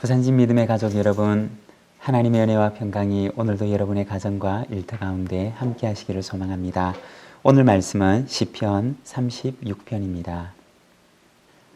부산진 믿음의 가족 여러분, 하나님의 은혜와 평강이 오늘도 여러분의 가정과 일터 가운데 함께 하시기를 소망합니다. 오늘 말씀은 시편 36편입니다.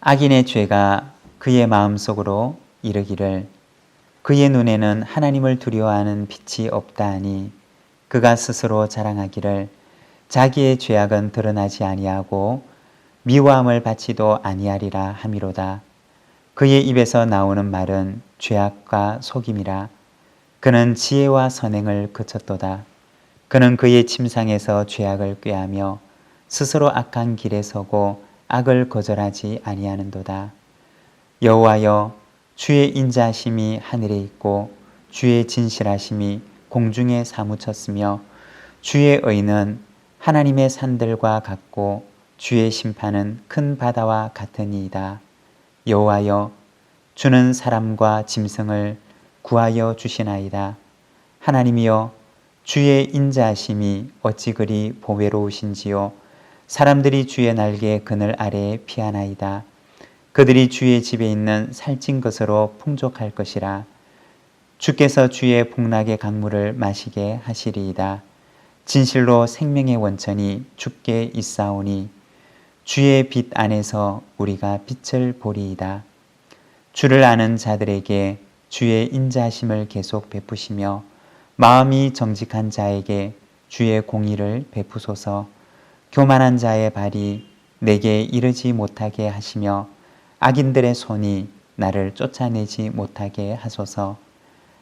악인의 죄가 그의 마음속으로 이르기를 그의 눈에는 하나님을 두려워하는 빛이 없다 하니 그가 스스로 자랑하기를 자기의 죄악은 드러나지 아니하고 미워함을 받지도 아니하리라 하미로다. 그의 입에서 나오는 말은 죄악과 속임이라. 그는 지혜와 선행을 그쳤도다. 그는 그의 침상에서 죄악을 꾀하며 스스로 악한 길에 서고 악을 거절하지 아니하는도다. 여호와여, 주의 인자하심이 하늘에 있고 주의 진실하심이 공중에 사무쳤으며 주의 의는 하나님의 산들과 같고 주의 심판은 큰 바다와 같으니이다. 여호와여, 주는 사람과 짐승을 구하여 주시나이다. 하나님이여, 주의 인자하심이 어찌 그리 보배로우신지요. 사람들이 주의 날개 그늘 아래에 피하나이다. 그들이 주의 집에 있는 살찐 것으로 풍족할 것이라. 주께서 주의 복락의 강물을 마시게 하시리이다. 진실로 생명의 원천이 주께 있사오니 주의 빛 안에서 우리가 빛을 보리이다. 주를 아는 자들에게 주의 인자하심을 계속 베푸시며 마음이 정직한 자에게 주의 공의를 베푸소서. 교만한 자의 발이 내게 이르지 못하게 하시며 악인들의 손이 나를 쫓아내지 못하게 하소서.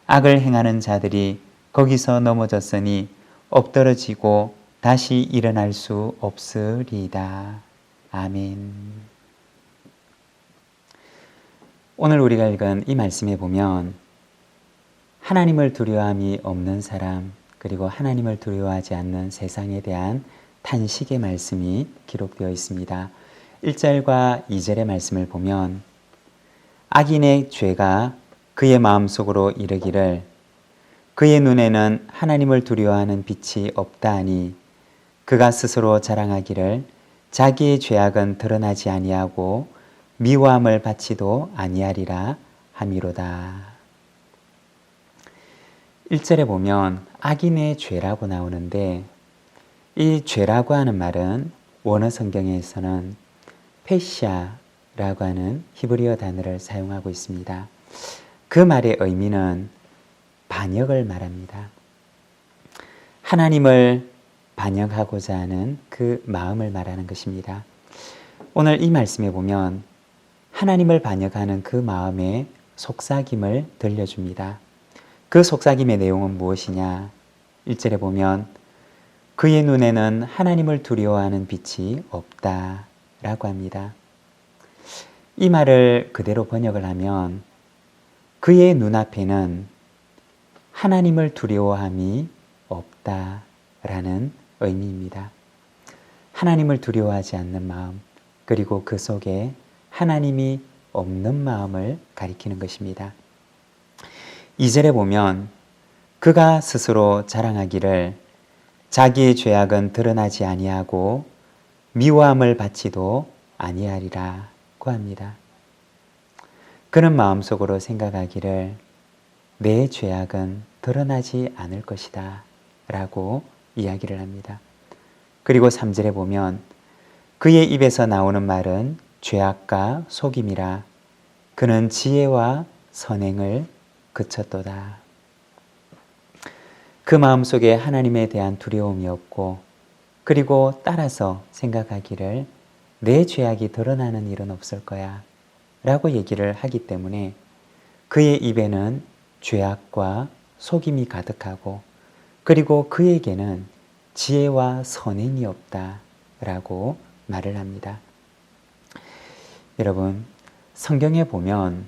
악을 행하는 자들이 거기서 넘어졌으니 엎드러지고 다시 일어날 수 없으리이다. 아멘. 오늘 우리가 읽은 이 말씀에 보면 하나님을 두려워함이 없는 사람, 그리고 하나님을 두려워하지 않는 세상에 대한 탄식의 말씀이 기록되어 있습니다. 1절과 2절의 말씀을 보면 악인의 죄가 그의 마음속으로 이르기를 그의 눈에는 하나님을 두려워하는 빛이 없다 하니 그가 스스로 자랑하기를 자기의 죄악은 드러나지 아니하고 미워함을 받지도 아니하리라 하미로다. 1절에 보면 악인의 죄라고 나오는데 이 죄라고 하는 말은 원어 성경에서는 페시아라고 하는 히브리어 단어를 사용하고 있습니다. 그 말의 의미는 반역을 말합니다. 하나님을 반역하고자 하는 그 마음을 말하는 것입니다. 오늘 이 말씀에 보면 하나님을 반역하는 그 마음의 속삭임을 들려줍니다. 그 속삭임의 내용은 무엇이냐? 1절에 보면 그의 눈에는 하나님을 두려워하는 빛이 없다 라고 합니다. 이 말을 그대로 번역을 하면 그의 눈앞에는 하나님을 두려워함이 없다라는 의미입니다. 하나님을 두려워하지 않는 마음, 그리고 그 속에 하나님이 없는 마음을 가리키는 것입니다. 2절에 보면 그가 스스로 자랑하기를 자기의 죄악은 드러나지 아니하고 미워함을 받지도 아니하리라고 합니다. 그는 마음속으로 생각하기를 내 죄악은 드러나지 않을 것이다 라고 이야기를 합니다. 그리고 3절에 보면 그의 입에서 나오는 말은 죄악과 속임이라. 그는 지혜와 선행을 그쳤도다. 그 마음속에 하나님에 대한 두려움이 없고, 그리고 따라서 생각하기를 내 죄악이 드러나는 일은 없을 거야 라고 얘기를 하기 때문에 그의 입에는 죄악과 속임이 가득하고, 그리고 그에게는 지혜와 선행이 없다라고 말을 합니다. 여러분, 성경에 보면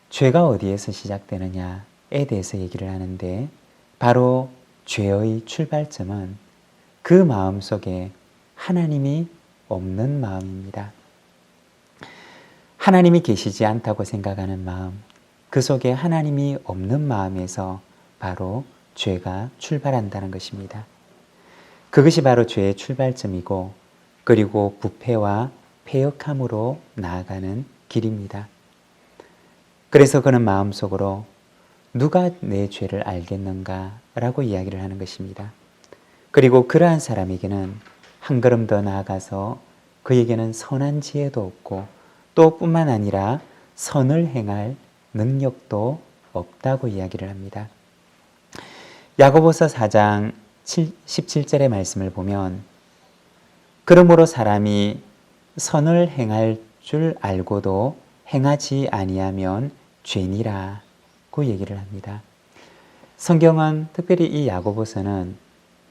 죄가 어디에서 시작되느냐에 대해서 얘기를 하는데 바로 죄의 출발점은 그 마음 속에 하나님이 없는 마음입니다. 하나님이 계시지 않다고 생각하는 마음, 그 속에 하나님이 없는 마음에서 바로 죄가 출발한다는 것입니다. 그것이 바로 죄의 출발점이고, 그리고 부패와 패역함으로 나아가는 길입니다. 그래서 그는 마음속으로 누가 내 죄를 알겠는가 라고 이야기를 하는 것입니다. 그리고 그러한 사람에게는 한 걸음 더 나아가서 그에게는 선한 지혜도 없고 또 뿐만 아니라 선을 행할 능력도 없다고 이야기를 합니다. 야고보서 4장 17절의 말씀을 보면 그러므로 사람이 선을 행할 줄 알고도 행하지 아니하면 죄니라고 얘기를 합니다. 성경은 특별히 이 야고보서는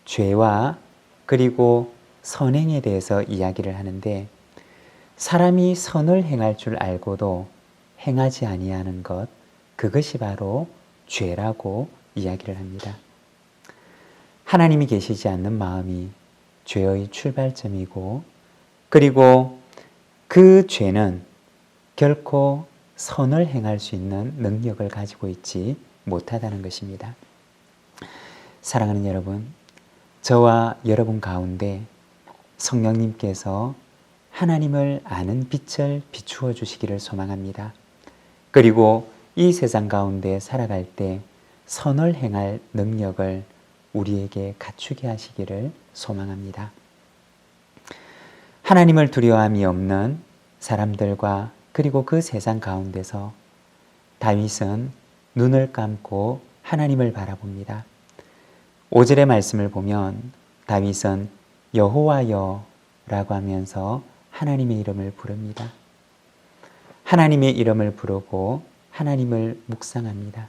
죄와 그리고 선행에 대해서 이야기를 하는데 사람이 선을 행할 줄 알고도 행하지 아니하는 것, 그것이 바로 죄라고 이야기를 합니다. 하나님이 계시지 않는 마음이 죄의 출발점이고 그리고 그 죄는 결코 선을 행할 수 있는 능력을 가지고 있지 못하다는 것입니다. 사랑하는 여러분, 저와 여러분 가운데 성령님께서 하나님을 아는 빛을 비추어 주시기를 소망합니다. 그리고 이 세상 가운데 살아갈 때 선을 행할 능력을 우리에게 갖추게 하시기를 소망합니다. 하나님을 두려움이 없는 사람들과 그리고 그 세상 가운데서 다윗은 눈을 감고 하나님을 바라봅니다. 5절의 말씀을 보면 다윗은 여호와여 라고 하면서 하나님의 이름을 부릅니다. 하나님의 이름을 부르고 하나님을 묵상합니다.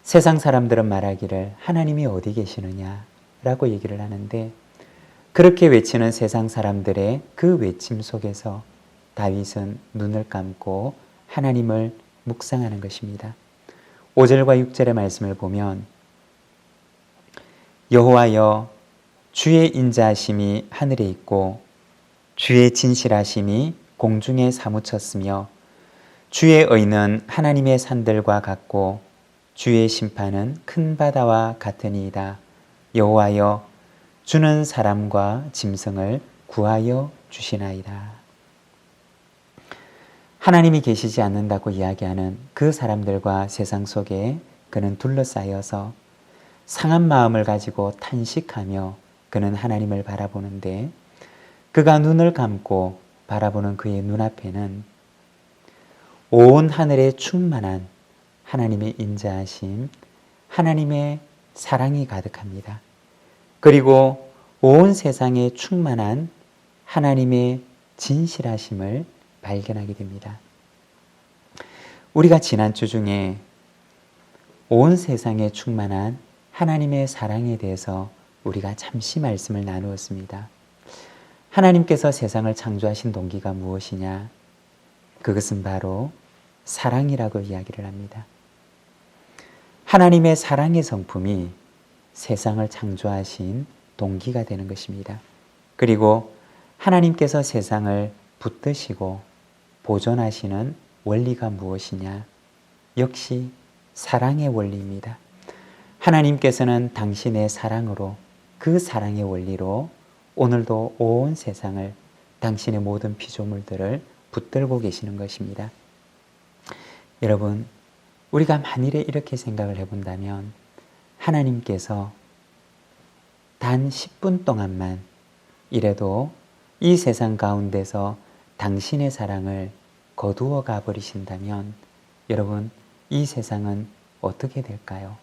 세상 사람들은 말하기를 하나님이 어디 계시느냐 라고 얘기를 하는데 그렇게 외치는 세상 사람들의 그 외침 속에서 다윗은 눈을 감고 하나님을 묵상하는 것입니다. 5절과 6절의 말씀을 보면 여호와여 주의 인자하심이 하늘에 있고 주의 진실하심이 공중에 사무쳤으며 주의 의는 하나님의 산들과 같고 주의 심판은 큰 바다와 같으니이다. 여호와여 주는 사람과 짐승을 구하여 주시나이다. 하나님이 계시지 않는다고 이야기하는 그 사람들과 세상 속에 그는 둘러싸여서 상한 마음을 가지고 탄식하며 그는 하나님을 바라보는데 그가 눈을 감고 바라보는 그의 눈앞에는 온 하늘에 충만한 하나님의 인자하심, 하나님의 사랑이 가득합니다. 그리고 온 세상에 충만한 하나님의 진실하심을 발견하게 됩니다. 우리가 지난주 중에 온 세상에 충만한 하나님의 사랑에 대해서 우리가 잠시 말씀을 나누었습니다. 하나님께서 세상을 창조하신 동기가 무엇이냐? 그것은 바로 사랑이라고 이야기를 합니다. 하나님의 사랑의 성품이 세상을 창조하신 동기가 되는 것입니다. 그리고 하나님께서 세상을 붙드시고 보존하시는 원리가 무엇이냐? 역시 사랑의 원리입니다. 하나님께서는 당신의 사랑으로 그 사랑의 원리로 오늘도 온 세상을 당신의 모든 피조물들을 붙들고 계시는 것입니다. 여러분, 우리가 만일에 이렇게 생각을 해본다면 하나님께서 단 10분 동안만 이래도 이 세상 가운데서 당신의 사랑을 거두어 가버리신다면 여러분, 이 세상은 어떻게 될까요?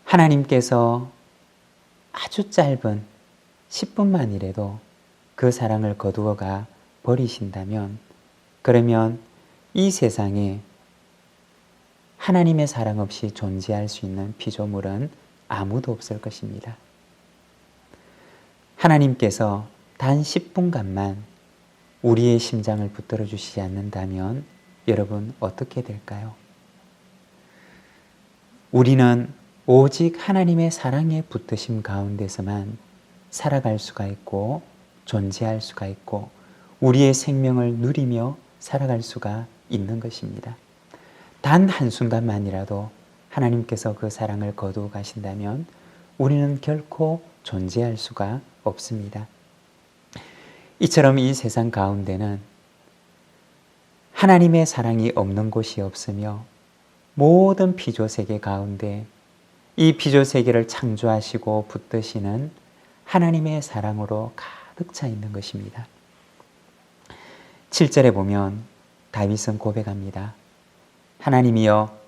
하나님께서 아주 짧은 10분만이라도 그 사랑을 거두어 가 버리신다면 그러면 이 세상에 하나님의 사랑 없이 존재할 수 있는 피조물은 아무도 없을 것입니다. 하나님께서 단 10분간만 우리의 심장을 붙들어 주시지 않는다면 여러분 어떻게 될까요? 우리는 오직 하나님의 사랑의 붙드심 가운데서만 살아갈 수가 있고 존재할 수가 있고 우리의 생명을 누리며 살아갈 수가 있는 것입니다. 단 한순간만이라도 하나님께서 그 사랑을 거두어 가신다면 우리는 결코 존재할 수가 없습니다. 이처럼 이 세상 가운데는 하나님의 사랑이 없는 곳이 없으며 모든 피조세계 가운데 이 피조세계를 창조하시고 붙드시는 하나님의 사랑으로 가득 차 있는 것입니다. 7절에 보면 다윗은 고백합니다. 하나님이여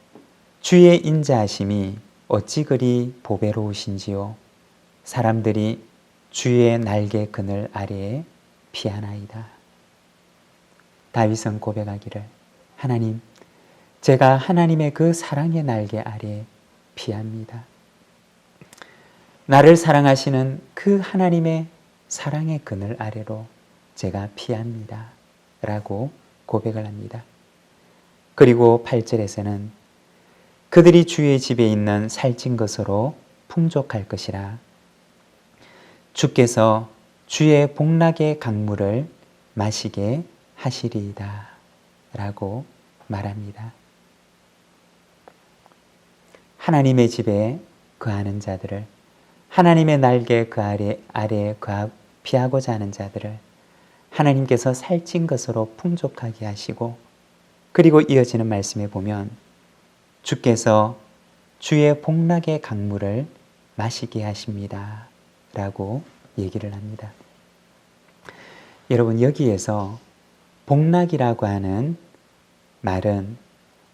주의 인자하심이 어찌 그리 보배로우신지요. 사람들이 주의 날개 그늘 아래에 피하나이다. 다윗은 고백하기를 하나님, 제가 하나님의 그 사랑의 날개 아래에 피합니다. 나를 사랑하시는 그 하나님의 사랑의 그늘 아래로 제가 피합니다. 라고 고백을 합니다. 그리고 8절에서는 그들이 주의 집에 있는 살찐 것으로 풍족할 것이라. 주께서 주의 복락의 강물을 마시게 하시리이다. 라고 말합니다. 하나님의 집에 거하는 자들을, 하나님의 날개 그 아래에 피하고자 하는 자들을 하나님께서 살찐 것으로 풍족하게 하시고, 그리고 이어지는 말씀에 보면 주께서 주의 복락의 강물을 마시게 하십니다. 라고 얘기를 합니다. 여러분, 여기에서 복락이라고 하는 말은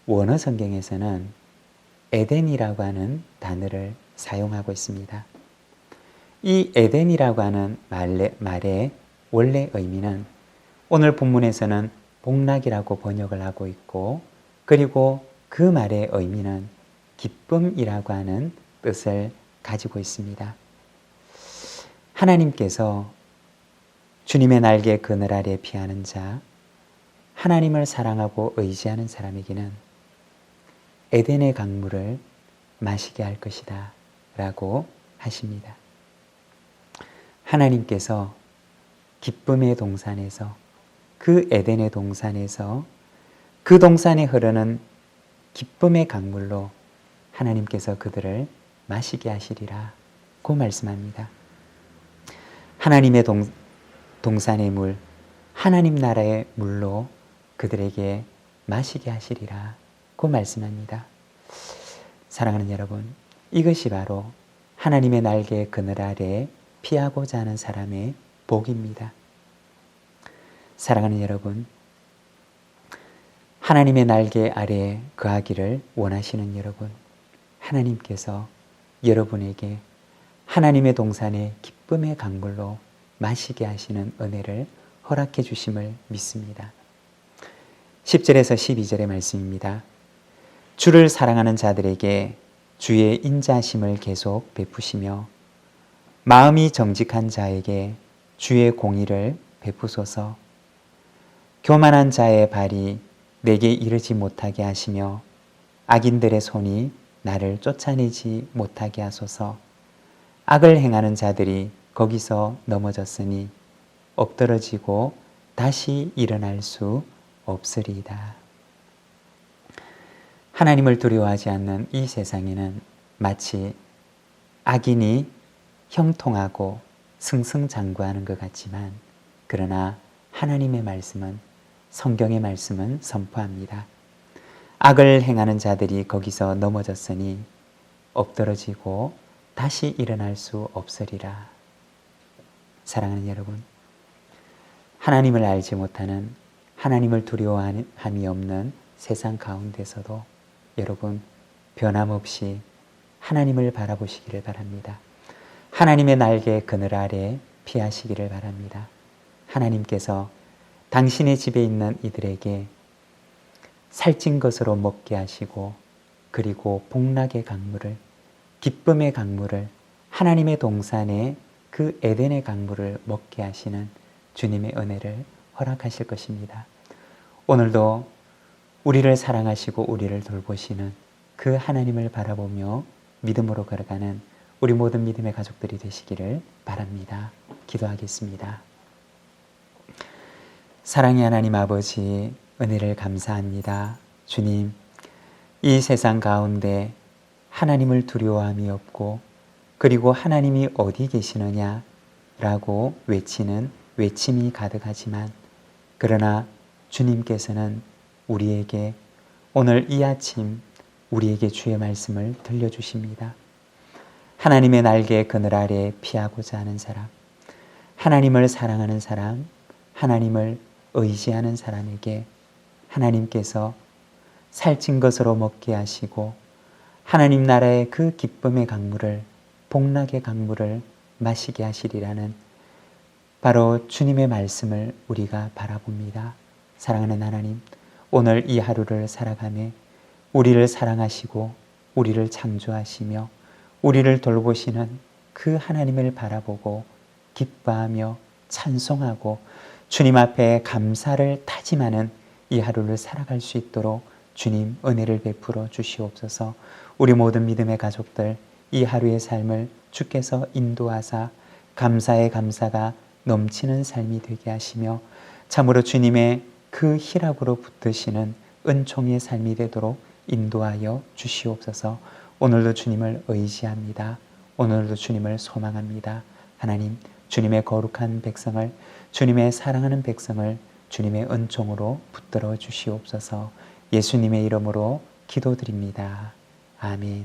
원어 성경에서는 에덴이라고 하는 단어를 사용하고 있습니다. 이 에덴이라고 하는 말의 원래 의미는 오늘 본문에서는 복락이라고 번역을 하고 있고, 그리고 그 말의 의미는 기쁨이라고 하는 뜻을 가지고 있습니다. 하나님께서 주님의 날개 그늘 아래 피하는 자, 하나님을 사랑하고 의지하는 사람에게는 에덴의 강물을 마시게 할 것이다 라고 하십니다. 하나님께서 기쁨의 동산에서, 그 에덴의 동산에서, 그 동산에 흐르는 기쁨의 강물로 하나님께서 그들을 마시게 하시리라 고 말씀합니다. 하나님의 동산의 물, 하나님 나라의 물로 그들에게 마시게 하시리라 고 말씀합니다. 사랑하는 여러분, 이것이 바로 하나님의 날개 그늘 아래에 피하고자 하는 사람의 복입니다. 사랑하는 여러분, 하나님의 날개 아래에 거하기를 원하시는 여러분, 하나님께서 여러분에게 하나님의 동산의 기쁨의 강물로 마시게 하시는 은혜를 허락해 주심을 믿습니다. 10절에서 12절의 말씀입니다. 주를 사랑하는 자들에게 주의 인자심을 계속 베푸시며 마음이 정직한 자에게 주의 공의를 베푸소서. 교만한 자의 발이 내게 이르지 못하게 하시며 악인들의 손이 나를 쫓아내지 못하게 하소서. 악을 행하는 자들이 거기서 넘어졌으니 엎드러지고 다시 일어날 수 없으리이다. 하나님을 두려워하지 않는 이 세상에는 마치 악인이 형통하고 승승장구하는 것 같지만, 그러나 하나님의 말씀은, 성경의 말씀은 선포합니다. 악을 행하는 자들이 거기서 넘어졌으니 엎드러지고 다시 일어날 수 없으리라. 사랑하는 여러분, 하나님을 알지 못하는, 하나님을 두려워함이 없는 세상 가운데서도 여러분 변함없이 하나님을 바라보시기를 바랍니다. 하나님의 날개 그늘 아래 피하시기를 바랍니다. 하나님께서 당신의 집에 있는 이들에게 살찐 것으로 먹게 하시고, 그리고 복락의 강물을, 기쁨의 강물을, 하나님의 동산의 그 에덴의 강물을 먹게 하시는 주님의 은혜를 허락하실 것입니다. 오늘도 우리를 사랑하시고 우리를 돌보시는 그 하나님을 바라보며 믿음으로 걸어가는 우리 모든 믿음의 가족들이 되시기를 바랍니다. 기도하겠습니다. 사랑의 하나님 아버지, 은혜를 감사합니다. 주님, 이 세상 가운데 하나님을 두려워함이 없고, 그리고 하나님이 어디 계시느냐 라고 외치는 외침이 가득하지만, 그러나 주님께서는 우리에게 오늘 이 아침 우리에게 주의 말씀을 들려주십니다. 하나님의 날개 그늘 아래 피하고자 하는 사람, 하나님을 사랑하는 사람, 하나님을 의지하는 사람에게 하나님께서 살찐 것으로 먹게 하시고 하나님 나라의 그 기쁨의 강물을, 복락의 강물을 마시게 하시리라는 바로 주님의 말씀을 우리가 바라봅니다. 사랑하는 하나님, 오늘 이 하루를 살아가며 우리를 사랑하시고 우리를 창조하시며 우리를 돌보시는 그 하나님을 바라보고 기뻐하며 찬송하고 주님 앞에 감사를 다짐하는 이 하루를 살아갈 수 있도록 주님 은혜를 베풀어 주시옵소서. 우리 모든 믿음의 가족들 이 하루의 삶을 주께서 인도하사 감사의 감사가 넘치는 삶이 되게 하시며 참으로 주님의 그 희락으로 붙드시는 은총의 삶이 되도록 인도하여 주시옵소서. 오늘도 주님을 의지합니다. 오늘도 주님을 소망합니다. 하나님, 주님의 거룩한 백성을, 주님의 사랑하는 백성을 주님의 은총으로 붙들어 주시옵소서. 예수님의 이름으로 기도드립니다. 아멘.